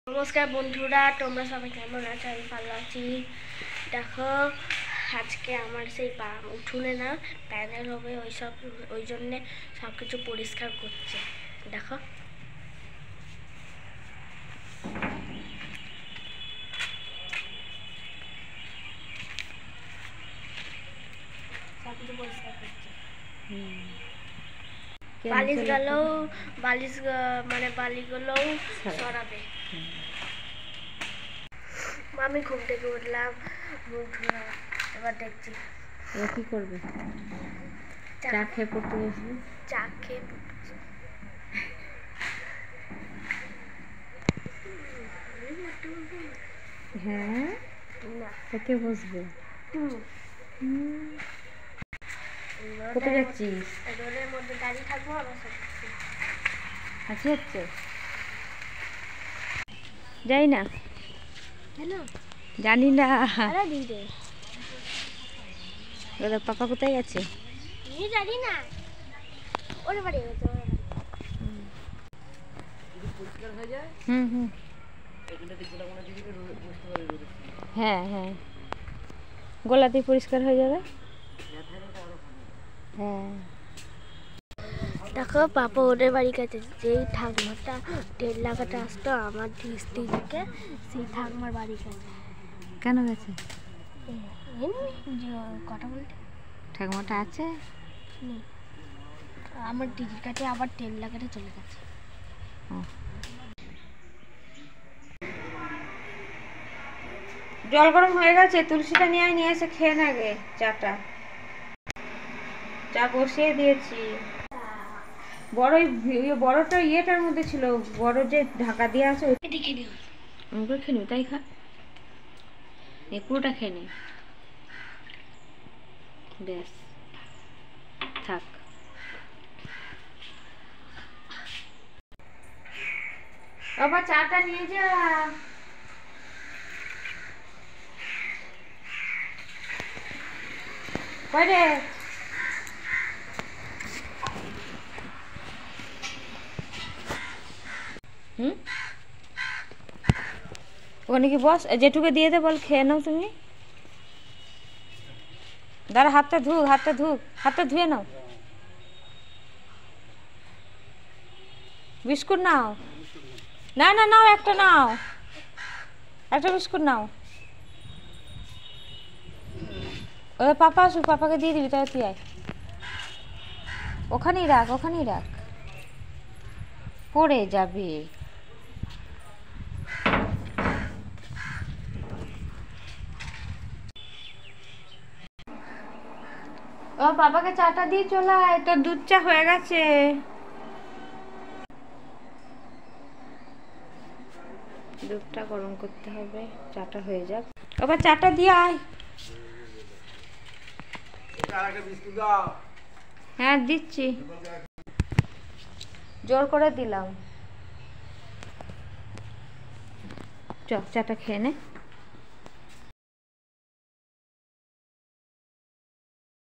নমস্কার বন্ধুরা, তোমরা সবাই কেমন আছো? আমি ভালো আছি। দেখো, আজকে আমার সেই উঠোনে না প্যানেল হবে, ওই জন্যে সব কিছু পরিষ্কার করছে। দেখো, সব কিছু পরিষ্কার করছে। বালিগুলোও সরাবে। আমি ঘুম থেকে উঠলাম, এবার দেখছি কি করবে। চা খেয়ে পড়তে গেছি। চা খেয়ে পড়ছি। হ্যাঁ, ওকে বসবে। কোথায় যাচ্ছিস? রোডের মধ্যে দাঁড়িয়ে থাকবো, আবার হাসি হচ্ছে। যাই না, জানি না। ওদের পাপা কোথায় গেছে? জানি না, ওর বাড়ি গেছে। হ্যাঁ হ্যাঁ, গোলাতেই পরিষ্কার হয়ে যাবে। হ্যাঁ, দেখো পাপা ওদের বাড়ি গেছে। যেই ঠাকুমাটা 1.5 লাখটা আসতো আমার স্ত্রী থেকে, সেই ঠাকুমার বাড়ি গেছে। কেন গেছে? কথা বলতে ঠাকুমাটা আছে আমার দিদির কাছে, আবার 1.5 লাখটা চলে গেছে। জল গরম হয়ে গেছে, তুলসীটা নিয়ে এসে খেয়ে না গে চাটা। চা বসিয়ে দিয়েছি। বড়টা ইয়েটার মধ্যে ছিল, বড় যে ঢাকা দিয়ে আছে ওইটা খেয়ে নিও। আমাকে খেয়ে নিও, তাই খা। এই পুরোটা খেয়ে নে, ব্যাস থাক। বাবা চাটা নিয়ে যা। কয়রে ওখানে কি বস, যেটুকু দিয়ে দে, বল খেয়ে নাও তুমি। দাঁড়া, হাতটা ধুয়ে নাও। বিস্কুট নাও। না না নাও, একটা নাও, একটা বিস্কুট নাও। ওদের পাপা আসুক, পাপাকে দিয়ে দিবি, তাহলে তুই আয়। ওখানেই রাখ পড়ে যাবে। ও বাবাকে চাটা দিয়ে চলে আয়, তোর দুধ চা হয়ে গেছে। দুধটা গরম করতে হবে, চাটা হয়ে যাক। বাবা চাটা দিয়ে আয়। হ্যাঁ দিচ্ছি, জোর করে দিলাম। চ চাটা খেয়ে নে।